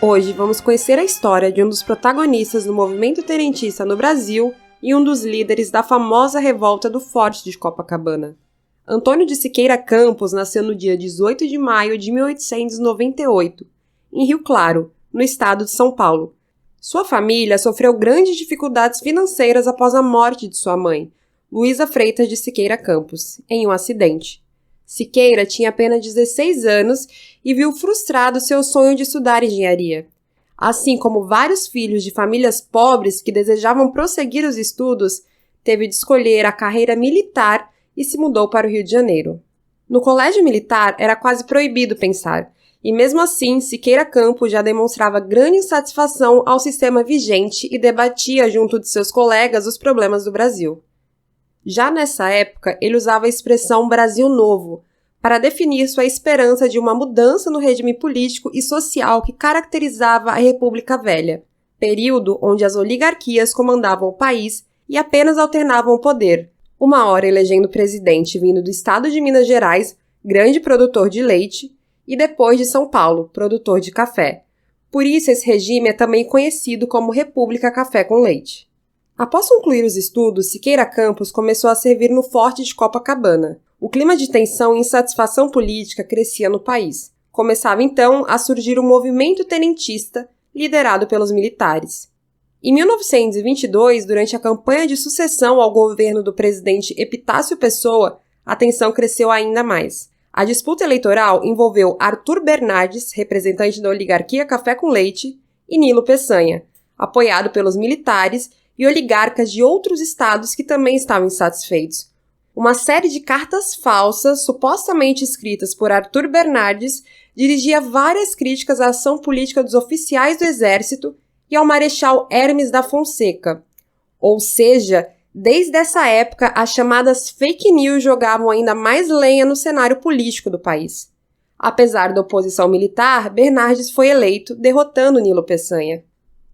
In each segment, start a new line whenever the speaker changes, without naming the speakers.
Hoje vamos conhecer a história de um dos protagonistas do movimento tenentista no Brasil e um dos líderes da famosa revolta do Forte de Copacabana. Antônio de Siqueira Campos nasceu no dia 18 de maio de 1898, em Rio Claro, no estado de São Paulo. Sua família sofreu grandes dificuldades financeiras após a morte de sua mãe, Luísa Freitas de Siqueira Campos, em um acidente. Siqueira tinha apenas 16 anos e viu frustrado seu sonho de estudar engenharia. Assim como vários filhos de famílias pobres que desejavam prosseguir os estudos, teve de escolher a carreira militar e se mudou para o Rio de Janeiro. No colégio militar era quase proibido pensar, e mesmo assim Siqueira Campos já demonstrava grande insatisfação ao sistema vigente e debatia junto de seus colegas os problemas do Brasil. Já nessa época, ele usava a expressão Brasil Novo para definir sua esperança de uma mudança no regime político e social que caracterizava a República Velha, período onde as oligarquias comandavam o país e apenas alternavam o poder, uma hora elegendo presidente vindo do estado de Minas Gerais, grande produtor de leite, e depois de São Paulo, produtor de café. Por isso esse regime é também conhecido como República Café com Leite. Após concluir os estudos, Siqueira Campos começou a servir no Forte de Copacabana. O clima de tensão e insatisfação política crescia no país. Começava então a surgir o movimento tenentista, liderado pelos militares. Em 1922, durante a campanha de sucessão ao governo do presidente Epitácio Pessoa, a tensão cresceu ainda mais. A disputa eleitoral envolveu Arthur Bernardes, representante da oligarquia Café com Leite, e Nilo Peçanha, apoiado pelos militares e oligarcas de outros estados que também estavam insatisfeitos. Uma série de cartas falsas, supostamente escritas por Arthur Bernardes, dirigia várias críticas à ação política dos oficiais do Exército e ao Marechal Hermes da Fonseca. Ou seja, desde essa época, as chamadas fake news jogavam ainda mais lenha no cenário político do país. Apesar da oposição militar, Bernardes foi eleito, derrotando Nilo Peçanha.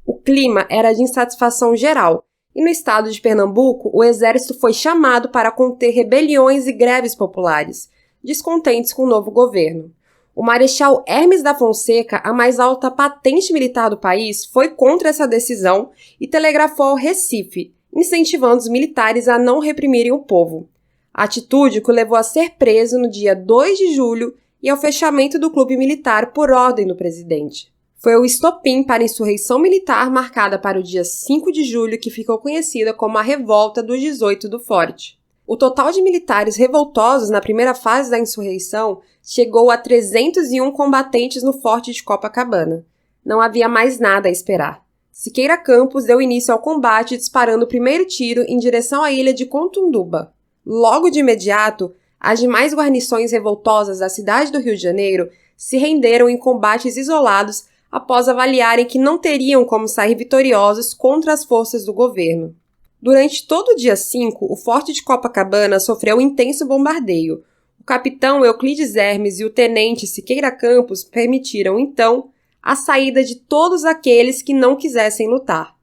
O clima era de insatisfação geral, e no estado de Pernambuco, o exército foi chamado para conter rebeliões e greves populares, descontentes com o novo governo. O Marechal Hermes da Fonseca, a mais alta patente militar do país, foi contra essa decisão e telegrafou ao Recife, incentivando os militares a não reprimirem o povo. Atitude que o levou a ser preso no dia 2 de julho e ao fechamento do clube militar por ordem do presidente. Foi o estopim para a insurreição militar marcada para o dia 5 de julho, que ficou conhecida como a Revolta dos 18 do Forte. O total de militares revoltosos na primeira fase da insurreição chegou a 301 combatentes no Forte de Copacabana. Não havia mais nada a esperar. Siqueira Campos deu início ao combate disparando o primeiro tiro em direção à ilha de Contunduba. Logo de imediato, as demais guarnições revoltosas da cidade do Rio de Janeiro se renderam em combates isolados após avaliarem que não teriam como sair vitoriosos contra as forças do governo. Durante todo o dia 5, o Forte de Copacabana sofreu um intenso bombardeio. O capitão Euclides Hermes e o tenente Siqueira Campos permitiram, então, a saída de todos aqueles que não quisessem lutar.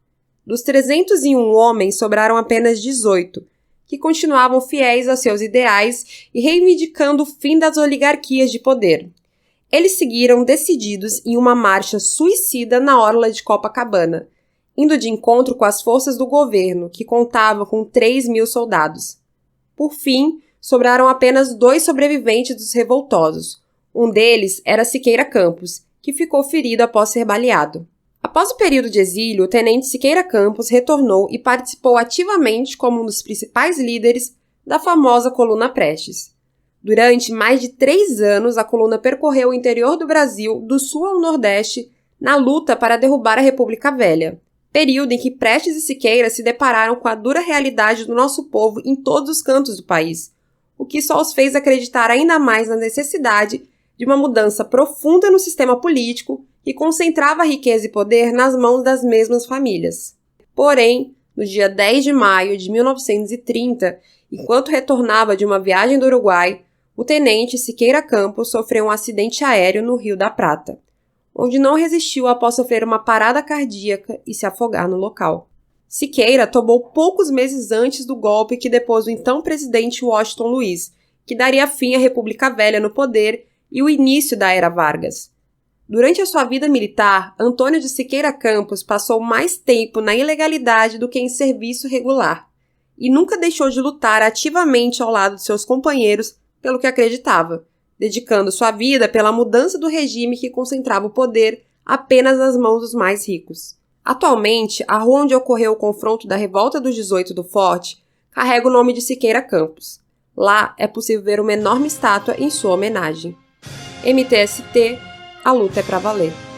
Dos 301 homens, sobraram apenas 18, que continuavam fiéis aos seus ideais e reivindicando o fim das oligarquias de poder. Eles seguiram decididos em uma marcha suicida na orla de Copacabana, indo de encontro com as forças do governo, que contava com 3.000 soldados. Por fim, sobraram apenas 2 sobreviventes dos revoltosos. Um deles era Siqueira Campos, que ficou ferido após ser baleado. Após o período de exílio, o tenente Siqueira Campos retornou e participou ativamente como um dos principais líderes da famosa Coluna Prestes. Durante mais de 3 anos, a coluna percorreu o interior do Brasil, do sul ao nordeste, na luta para derrubar a República Velha, período em que Prestes e Siqueira se depararam com a dura realidade do nosso povo em todos os cantos do país, o que só os fez acreditar ainda mais na necessidade de uma mudança profunda no sistema político que concentrava a riqueza e poder nas mãos das mesmas famílias. Porém, no dia 10 de maio de 1930, enquanto retornava de uma viagem do Uruguai, o tenente Siqueira Campos sofreu um acidente aéreo no Rio da Prata, onde não resistiu após sofrer uma parada cardíaca e se afogar no local. Siqueira tomou poucos meses antes do golpe que depôs o então presidente Washington Luiz, que daria fim à República Velha no poder e o início da Era Vargas. Durante a sua vida militar, Antônio de Siqueira Campos passou mais tempo na ilegalidade do que em serviço regular, e nunca deixou de lutar ativamente ao lado de seus companheiros pelo que acreditava, dedicando sua vida pela mudança do regime que concentrava o poder apenas nas mãos dos mais ricos. Atualmente, a rua onde ocorreu o confronto da Revolta dos 18 do Forte carrega o nome de Siqueira Campos. Lá é possível ver uma enorme estátua em sua homenagem. MTST, a luta é pra valer.